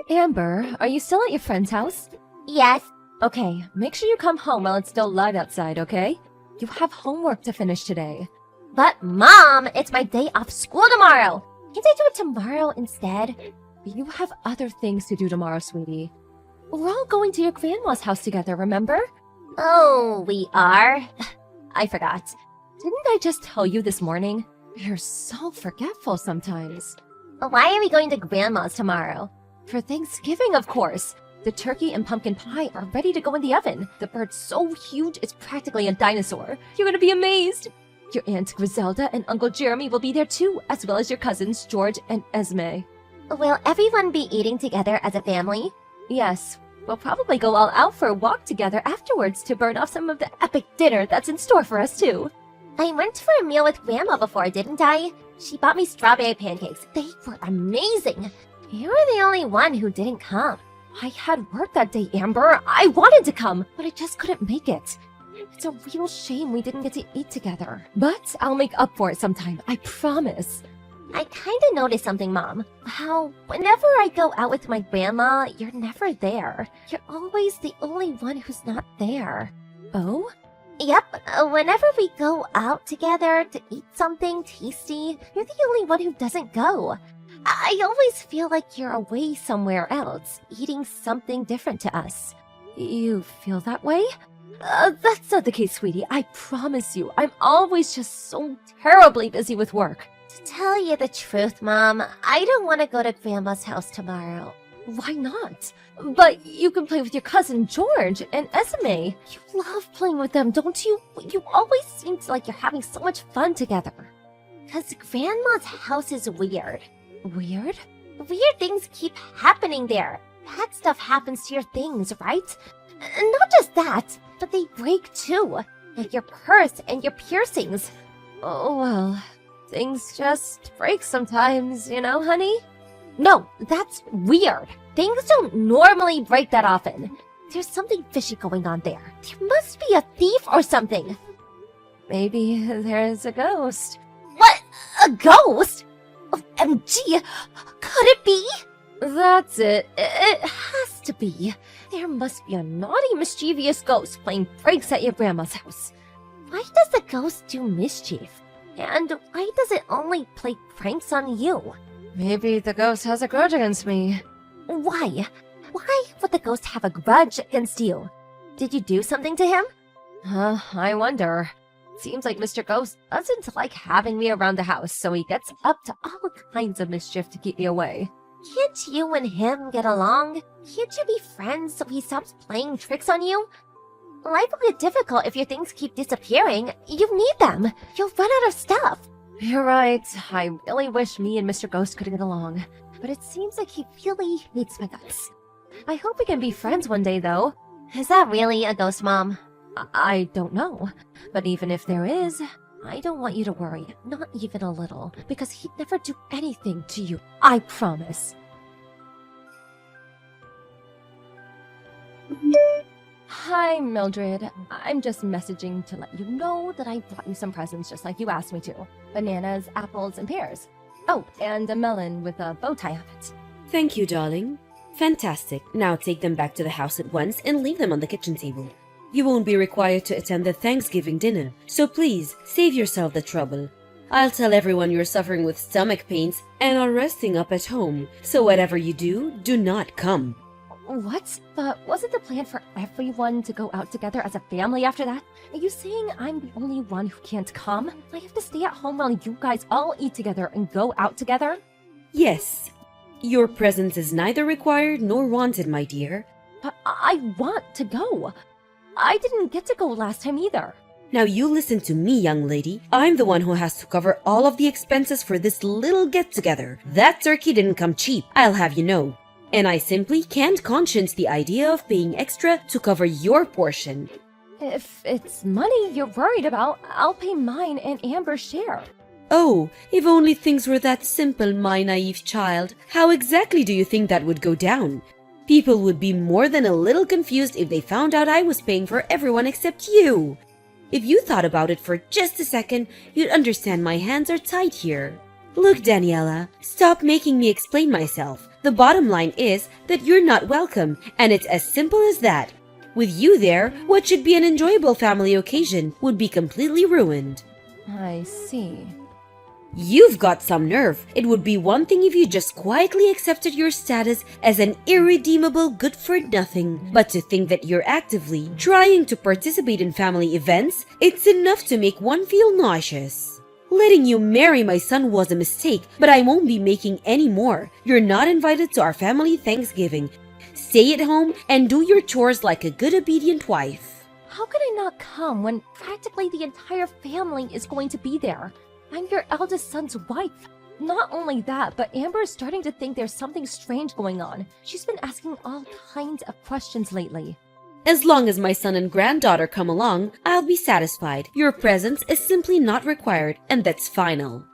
Amber, are you still at your friend's house? Yes. Okay, make sure you come home while it's still light outside, okay? You have homework to finish today. But Mom, it's my day off school tomorrow. Can't I do it tomorrow instead? You have other things to do tomorrow, sweetie. We're all going to your grandma's house together, remember? Oh, we are? I forgot. Didn't I just tell you this morning? You're so forgetful sometimes. Why are we going to Grandma's tomorrow? For Thanksgiving, of course. The turkey and pumpkin pie are ready to go in the oven. The bird's so huge, it's practically a dinosaur. You're gonna be amazed. Your Aunt Griselda and Uncle Jeremy will be there too, as well as your cousins, George and Esme. Will everyone be eating together as a family? Yes, we'll probably go all out for a walk together afterwards to burn off some of the epic dinner that's in store for us too. I went for a meal with Grandma before, didn't I? She bought me strawberry pancakes. They were amazing. You were the only one who didn't come. I had work that day, Amber. I wanted to come, but I just couldn't make it. It's a real shame we didn't get to eat together. But I'll make up for it sometime, I promise. I kinda noticed something, Mom. How whenever I go out with my grandma, you're never there. You're always the only one who's not there. Oh? Yep, whenever we go out together to eat something tasty, you're the only one who doesn't go. I always feel like you're away somewhere else, eating something different to us. You feel that way? That's not the case, sweetie. I promise you. I'm always just so terribly busy with work. To tell you the truth, Mom, I don't want to go to Grandma's house tomorrow. Why not? But you can play with your cousin George and Esme. You love playing with them, don't you? You always seem like you're having so much fun together. 'Cause Grandma's house is weird. Weird? Weird things keep happening there. Bad stuff happens to your things, right? Not just that, but they break too. Like your purse and your piercings. Oh, well, things just break sometimes, you know, honey? No, that's weird. Things don't normally break that often. There's something fishy going on there. There must be a thief or something. Maybe there's a ghost. What? A ghost? OMG! Could it be? That's it. It has to be. There must be a naughty, mischievous ghost playing pranks at your grandma's house. Why does the ghost do mischief? And why does it only play pranks on you? Maybe the ghost has a grudge against me. Why? Why would the ghost have a grudge against you? Did you do something to him? I wonder. Seems like Mr. Ghost doesn't like having me around the house, so he gets up to all kinds of mischief to keep me away. Can't you and him get along? Can't you be friends so he stops playing tricks on you? Life will get difficult if your things keep disappearing. You need them. You'll run out of stuff. You're right. I really wish me and Mr. Ghost could get along. But it seems like he really hates my guts. I hope we can be friends one day, though. Is that really a ghost, Mom? I don't know. But even if there is, I don't want you to worry. Not even a little. Because he'd never do anything to you. I promise. Hi, Mildred. I'm just messaging to let you know that I brought you some presents just like you asked me to. Bananas, apples, and pears. Oh, and a melon with a bow tie on it. Thank you, darling. Fantastic. Now take them back to the house at once and leave them on the kitchen table. You won't be required to attend the Thanksgiving dinner, so please save yourself the trouble. I'll tell everyone you're suffering with stomach pains and are resting up at home, so whatever you do, do not come. What? But wasn't the plan for everyone to go out together as a family after that? Are you saying I'm the only one who can't come? I have to stay at home while you guys all eat together and go out together? Yes. Your presence is neither required nor wanted, my dear. But I want to go. I didn't get to go last time either. Now you listen to me, young lady. I'm the one who has to cover all of the expenses for this little get-together. That turkey didn't come cheap, I'll have you know. And I simply can't conscience the idea of paying extra to cover your portion. If it's money you're worried about, I'll pay mine and Amber's share. Oh, if only things were that simple, my naive child. How exactly do you think that would go down? People would be more than a little confused if they found out I was paying for everyone except you. If you thought about it for just a second, you'd understand my hands are tight here. Look, Daniela, stop making me explain myself. The bottom line is that you're not welcome, and it's as simple as that. With you there, what should be an enjoyable family occasion would be completely ruined. I see. You've got some nerve. It would be one thing if you just quietly accepted your status as an irredeemable good-for-nothing. But to think that you're actively trying to participate in family events, it's enough to make one feel nauseous. Letting you marry my son was a mistake, but I won't be making any more. You're not invited to our family Thanksgiving. Stay at home and do your chores like a good obedient wife. How could I not come when practically the entire family is going to be there? I'm your eldest son's wife. Not only that, but Amber is starting to think there's something strange going on. She's been asking all kinds of questions lately. As long as my son and granddaughter come along, I'll be satisfied. Your presence is simply not required, and that's final.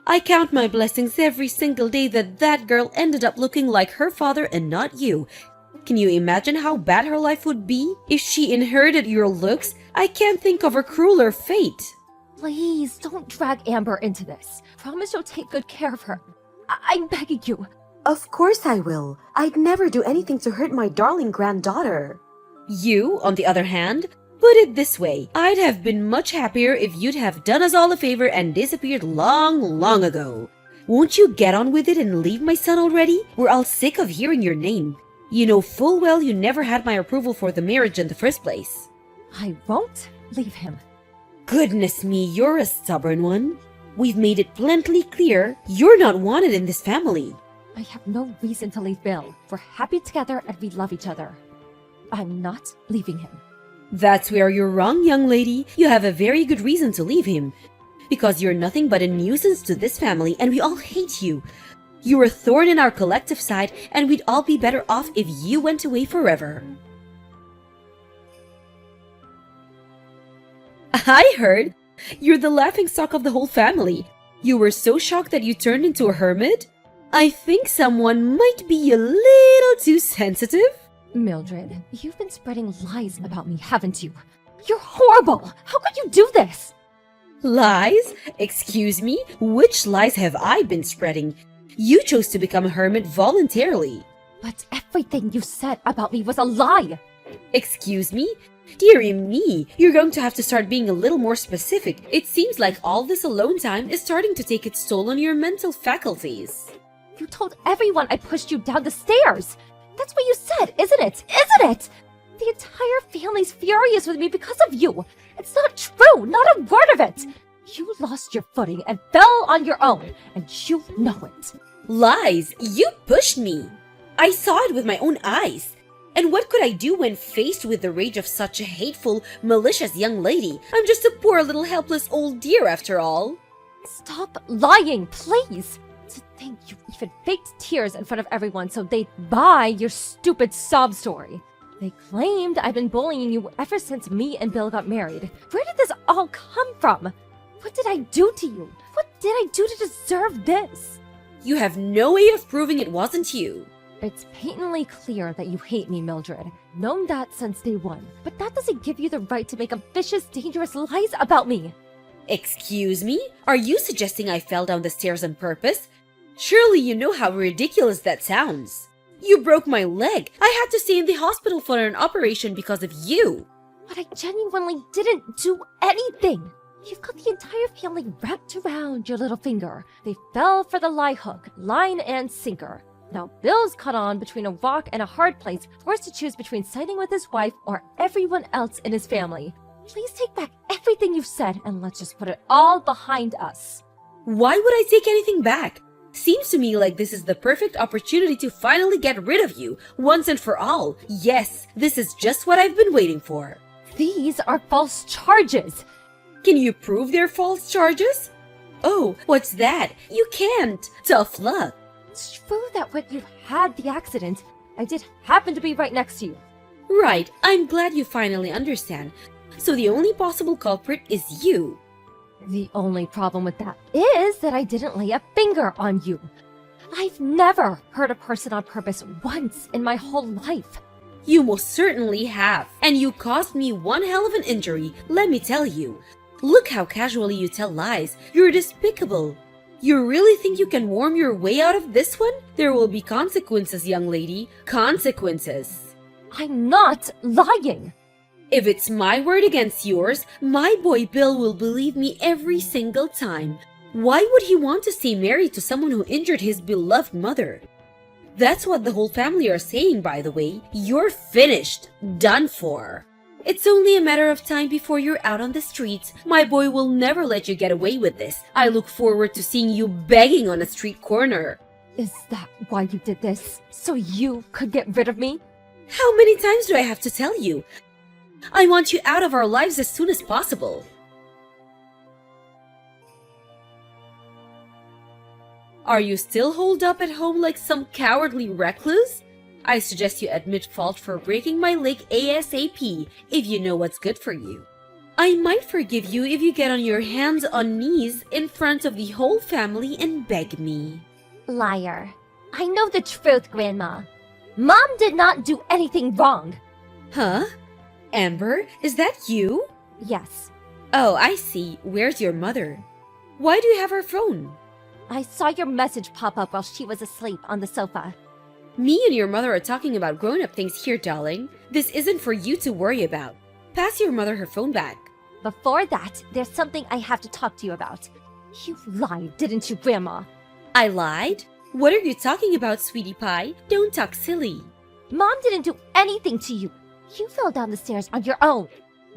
I count my blessings every single day that that girl ended up looking like her father and not you. Can you imagine how bad her life would be if she inherited your looks? I can't think of a crueler fate. Please, don't drag Amber into this. Promise you'll take good care of her. I'm begging you. Of course I will. I'd never do anything to hurt my darling granddaughter. You, on the other hand, put it this way. I'd have been much happier if you'd have done us all a favor and disappeared long ago. Won't you get on with it and leave my son already? We're all sick of hearing your name. You know full well you never had my approval for the marriage in the first place. I won't leave him. Goodness me, you're a stubborn one. We've made it plenty clear you're not wanted in this family. I have no reason to leave Bill. We're happy together and we love each other. I'm not leaving him. That's where you're wrong, young lady. You have a very good reason to leave him. Because you're nothing but a nuisance to this family and we all hate you. You're a thorn in our collective side and we'd all be better off if you went away forever. I heard you're the laughingstock of the whole family. You were so shocked that you turned into a hermit? I think someone might be a little too sensitive. Mildred, you've been spreading lies about me, haven't you? You're horrible! How could you do this? Lies? Excuse me? Which lies have I been spreading? You chose to become a hermit voluntarily. But everything you said about me was a lie! Excuse me? Dearie me, you're going to have to start being a little more specific. It seems like all this alone time is starting to take its toll on your mental faculties. You told everyone I pushed you down the stairs! That's what you said, isn't it? Isn't it? The entire family's furious with me because of you. It's not true, not a word of it. You lost your footing and fell on your own, and you know it. Lies! You pushed me! I saw it with my own eyes. And what could I do when faced with the rage of such a hateful, malicious young lady? I'm just a poor little helpless old dear after all. Stop lying, please! To think you even faked tears in front of everyone so they'd buy your stupid sob story. They claimed I've been bullying you ever since me and Bill got married. Where did this all come from? What did I do to you? What did I do to deserve this? You have no way of proving it wasn't you. It's patently clear that you hate me, Mildred. Known that since day one. But that doesn't give you the right to make vicious, dangerous lies about me. Excuse me? Are you suggesting I fell down the stairs on purpose? Surely you know how ridiculous that sounds. You broke my leg. I had to stay in the hospital for an operation because of you. But I genuinely didn't do anything. You've got the entire family wrapped around your little finger. They fell for the lie hook, line and sinker. Now Bill's caught on between a rock and a hard place, forced to choose between siding with his wife or everyone else in his family. Please take back everything you've said and let's just put it all behind us. Why would I take anything back? Seems to me like this is the perfect opportunity to finally get rid of you, once and for all. Yes, this is just what I've been waiting for. These are false charges. Can you prove they're false charges? Oh, what's that? You can't. Tough luck. It's true that when you had the accident, I did happen to be right next to you. Right, I'm glad you finally understand. So the only possible culprit is you. The only problem with that is that I didn't lay a finger on you. I've never hurt a person on purpose once in my whole life. You most certainly have. And you caused me one hell of an injury, let me tell you. Look how casually you tell lies. You're despicable. You really think you can worm your way out of this one? There will be consequences, young lady. Consequences. I'm not lying. If it's my word against yours, my boy Bill will believe me every single time. Why would he want to stay married to someone who injured his beloved mother? That's what the whole family are saying, by the way. You're finished. Done for. It's only a matter of time before you're out on the streets. My boy will never let you get away with this. I look forward to seeing you begging on a street corner. Is that why you did this? So you could get rid of me? How many times do I have to tell you? I want you out of our lives as soon as possible. Are you still holed up at home like some cowardly recluse? I suggest you admit fault for breaking my leg ASAP if you know what's good for you. I might forgive you if you get on your hands on knees in front of the whole family and beg me. Liar. I know the truth, Grandma. Mom did not do anything wrong. Huh? Amber, is that you? Yes. Oh, I see. Where's your mother? Why do you have her phone? I saw your message pop up while she was asleep on the sofa. Me and your mother are talking about grown-up things here, darling. This isn't for you to worry about. Pass your mother her phone back. Before that, there's something I have to talk to you about. You lied, didn't you, Grandma? I lied? What are you talking about, sweetie pie? Don't talk silly. Mom didn't do anything to you. You fell down the stairs on your own.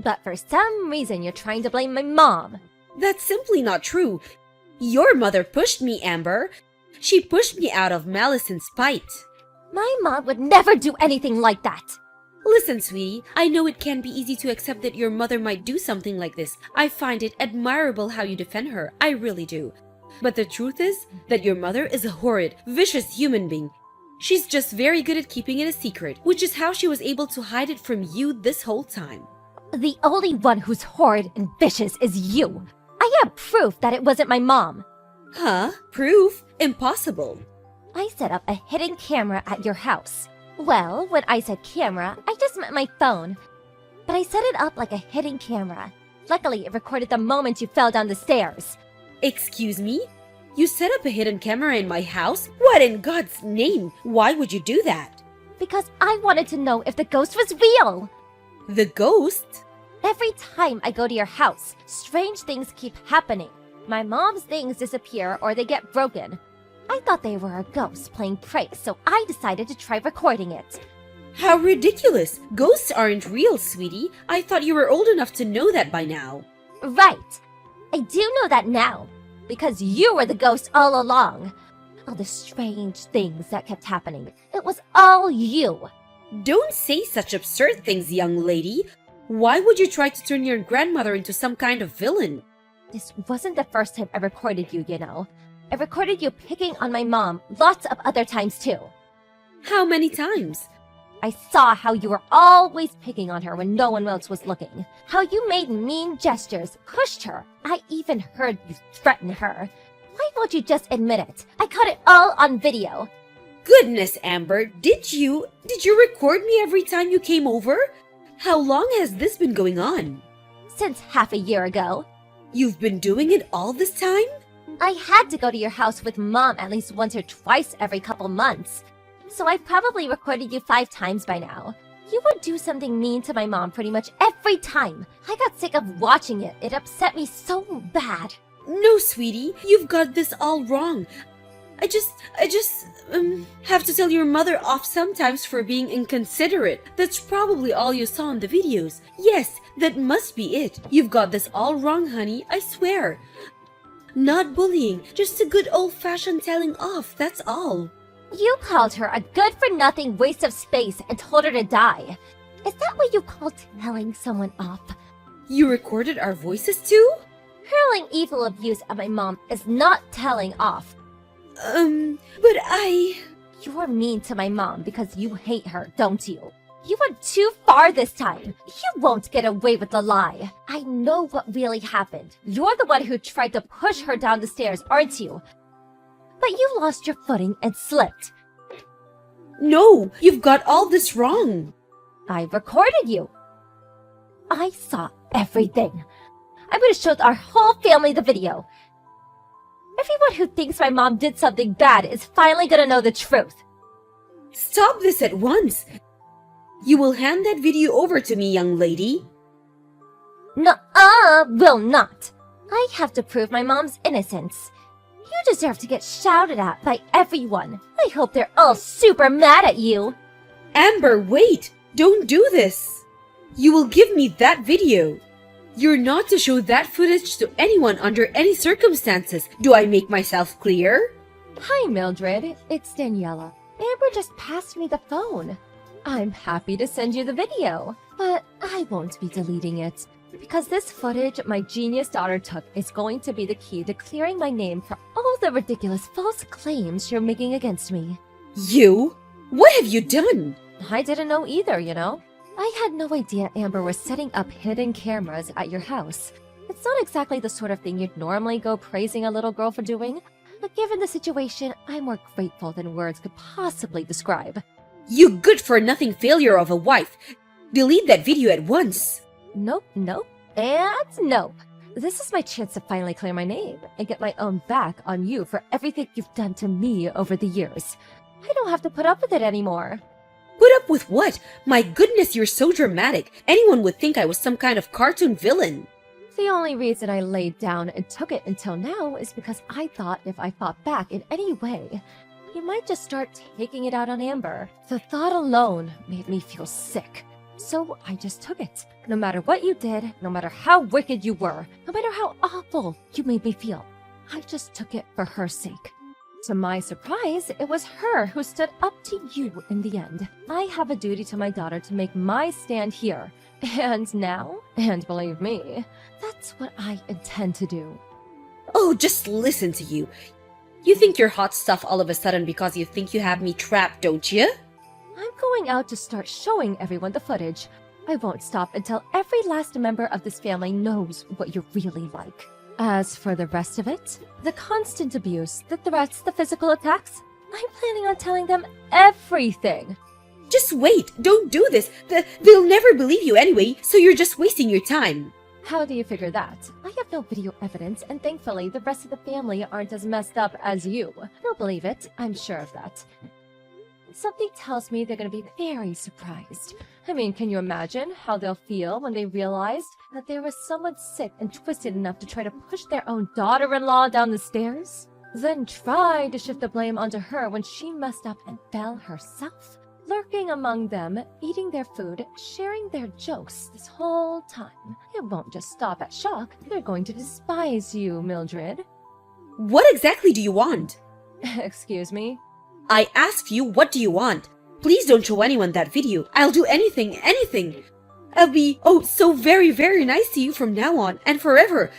But for some reason, you're trying to blame my mom. That's simply not true. Your mother pushed me, Amber. She pushed me out of malice and spite. My mom would never do anything like that. Listen, sweetie, I know it can be easy to accept that your mother might do something like this. I find it admirable how you defend her. I really do. But the truth is that your mother is a horrid, vicious human being. She's just very good at keeping it a secret, which is how she was able to hide it from you this whole time. The only one who's horrid and vicious is you. I have proof that it wasn't my mom. Huh? Proof? Impossible. I set up a hidden camera at your house. Well, when I said camera, I just meant my phone. But I set it up like a hidden camera. Luckily, it recorded the moment you fell down the stairs. Excuse me? You set up a hidden camera in my house? What in God's name? Why would you do that? Because I wanted to know if the ghost was real. The ghost? Every time I go to your house, strange things keep happening. My mom's things disappear or they get broken. I thought they were a ghost playing prank, so I decided to try recording it. How ridiculous! Ghosts aren't real, sweetie. I thought you were old enough to know that by now. Right. I do know that now, because you were the ghost all along. All the strange things that kept happening, it was all you. Don't say such absurd things, young lady. Why would you try to turn your grandmother into some kind of villain? This wasn't the first time I recorded you, you know. I recorded you picking on my mom lots of other times too. How many times? I saw how you were always picking on her when no one else was looking. How you made mean gestures, pushed her. I even heard you threaten her. Why won't you just admit it? I caught it all on video. Goodness, Amber, did you record me every time you came over? How long has this been going on? Since half a year ago. You've been doing it all this time? I had to go to your house with Mom at least once or twice every couple months. So I probably recorded you 5 times by now. You would do something mean to my mom pretty much every time. I got sick of watching it. It upset me so bad. No, sweetie, you've got this all wrong. I just have to tell your mother off sometimes for being inconsiderate. That's probably all you saw in the videos. Yes, that must be it. You've got this all wrong, honey, I swear. Not bullying, just a good old-fashioned telling off, that's all. You called her a good-for-nothing waste of space and told her to die. Is that what you call telling someone off? You recorded our voices too? Hurling evil abuse at my mom is not telling off. But I... You're mean to my mom because you hate her, don't you? You went too far this time. You won't get away with the lie. I know what really happened. You're the one who tried to push her down the stairs, aren't you? But you lost your footing and slipped. No, you've got all this wrong. I recorded you. I saw everything. I'm going to show our whole family the video. Everyone who thinks my mom did something bad is finally gonna know the truth. Stop this at once. You will hand that video over to me, young lady. Will not. I have to prove my mom's innocence. You deserve to get shouted at by everyone. I hope they're all super mad at you. Amber, wait! Don't do this! You will give me that video. You're not to show that footage to anyone under any circumstances. Do I make myself clear? Hi, Mildred. It's Daniela. Amber just passed me the phone. I'm happy to send you the video, but I won't be deleting it. Because this footage my genius daughter took is going to be the key to clearing my name for all the ridiculous false claims you're making against me. You? What have you done? I didn't know either, you know? I had no idea Amber was setting up hidden cameras at your house. It's not exactly the sort of thing you'd normally go praising a little girl for doing, but given the situation, I'm more grateful than words could possibly describe. You good-for-nothing failure of a wife! Delete that video at once! Nope, and nope. This is my chance to finally clear my name and get my own back on you for everything you've done to me over the years. I don't have to put up with it anymore. Put up with what? My goodness, you're so dramatic. Anyone would think I was some kind of cartoon villain. The only reason I laid down and took it until now is because I thought if I fought back in any way, you might just start taking it out on Amber. The thought alone made me feel sick. So I just took it. No matter what you did, no matter how wicked you were, no matter how awful you made me feel, I just took it for her sake. To my surprise, it was her who stood up to you in the end. I have a duty to my daughter to make my stand here. And now, and believe me, that's what I intend to do. Oh, just listen to you. You think you're hot stuff all of a sudden because you think you have me trapped, don't you? I'm going out to start showing everyone the footage. I won't stop until every last member of this family knows what you're really like. As for the rest of it, the constant abuse, the threats, the physical attacks, I'm planning on telling them everything. Just wait, don't do this. They'll never believe you anyway, so you're just wasting your time. How do you figure that? I have no video evidence, and thankfully the rest of the family aren't as messed up as you. They'll believe it, I'm sure of that. Something tells me they're going to be very surprised. I mean, can you imagine how they'll feel when they realized that there was someone sick and twisted enough to try to push their own daughter-in-law down the stairs? Then try to shift the blame onto her when she messed up and fell herself? Lurking among them, eating their food, sharing their jokes this whole time. It won't just stop at shock. They're going to despise you, Mildred. What exactly do you want? Excuse me? I asked you, what do you want? Please don't show anyone that video. I'll do anything. I'll be, so very, very nice to you from now on and forever.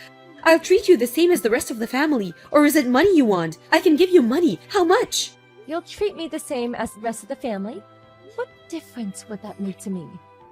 I'll treat you the same as the rest of the family. Or is it money you want? I can give you money. How much? You'll treat me the same as the rest of the family? What difference would that make to me?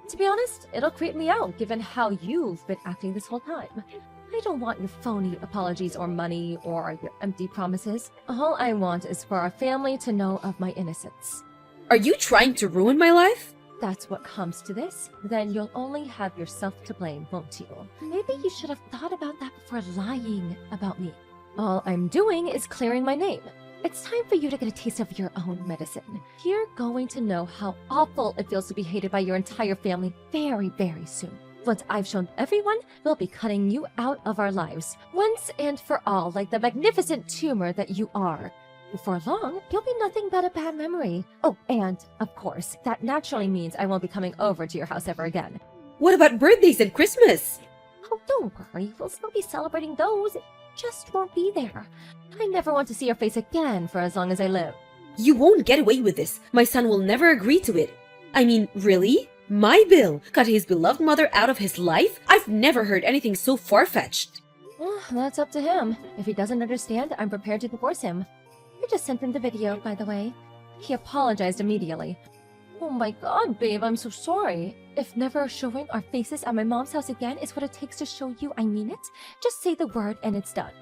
To be honest, it'll creep me out given how you've been acting this whole time. I don't want your phony apologies or money or your empty promises. All I want is for our family to know of my innocence. Are you trying to ruin my life? That's what comes to this, then you'll only have yourself to blame, won't you? Maybe you should have thought about that before lying about me. All I'm doing is clearing my name. It's time for you to get a taste of your own medicine. You're going to know how awful it feels to be hated by your entire family very, very soon. Once I've shown everyone, we'll be cutting you out of our lives, once and for all, like the magnificent tumor that you are. Before long, you'll be nothing but a bad memory. Oh, and, of course, that naturally means I won't be coming over to your house ever again. What about birthdays and Christmas? Oh, don't worry, we'll still be celebrating those. It just won't be there. I never want to see your face again for as long as I live. You won't get away with this. My son will never agree to it. I mean, really? My Bill cut his beloved mother out of his life? I've never heard anything so far-fetched. Well, that's up to him. If he doesn't understand, I'm prepared to divorce him. I just sent him the video, by the way. He apologized immediately. Oh my god, babe, I'm so sorry. If never showing our faces at my mom's house again is what it takes to show you I mean it, just say the word and it's done.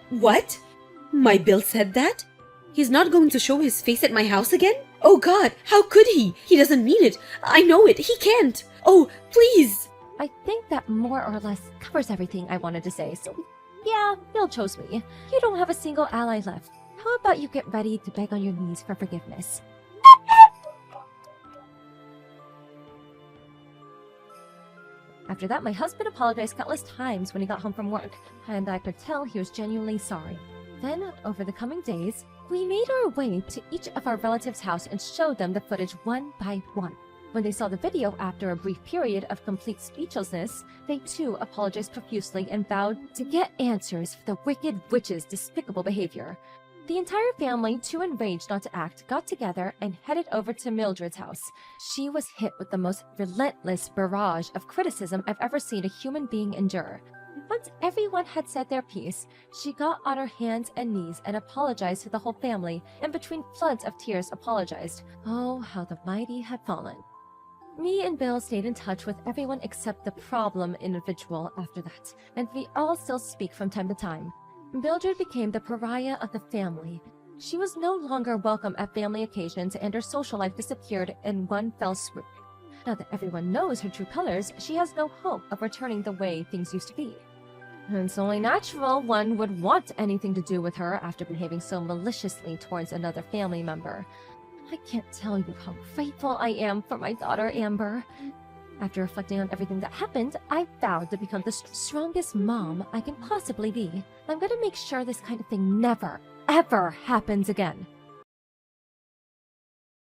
What? My Bill said that? He's not going to show his face at my house again? Oh God, how could he? He doesn't mean it. I know it. He can't. Oh, please. I think that more or less covers everything I wanted to say, so we Yeah, Bill chose me. You don't have a single ally left. How about you get ready to beg on your knees for forgiveness? After that, my husband apologized countless times when he got home from work, and I could tell he was genuinely sorry. Then, over the coming days, we made our way to each of our relatives' house and showed them the footage one by one. When they saw the video after a brief period of complete speechlessness, they too apologized profusely and vowed to get answers for the wicked witch's despicable behavior. The entire family, too enraged not to act, got together and headed over to Mildred's house. She was hit with the most relentless barrage of criticism I've ever seen a human being endure. Once everyone had said their piece, she got on her hands and knees and apologized to the whole family, and between floods of tears apologized. Oh, how the mighty had fallen. Me and Bill stayed in touch with everyone except the problem individual after that, and we all still speak from time to time. Mildred became the pariah of the family. She was no longer welcome at family occasions, and her social life disappeared in one fell swoop. Now that everyone knows her true colors, she has no hope of returning the way things used to be. It's only natural one would want anything to do with her after behaving so maliciously towards another family member. I can't tell you how grateful I am for my daughter Amber. After reflecting on everything that happened, I vowed to become the strongest mom I can possibly be. I'm gonna make sure this kind of thing never, ever happens again.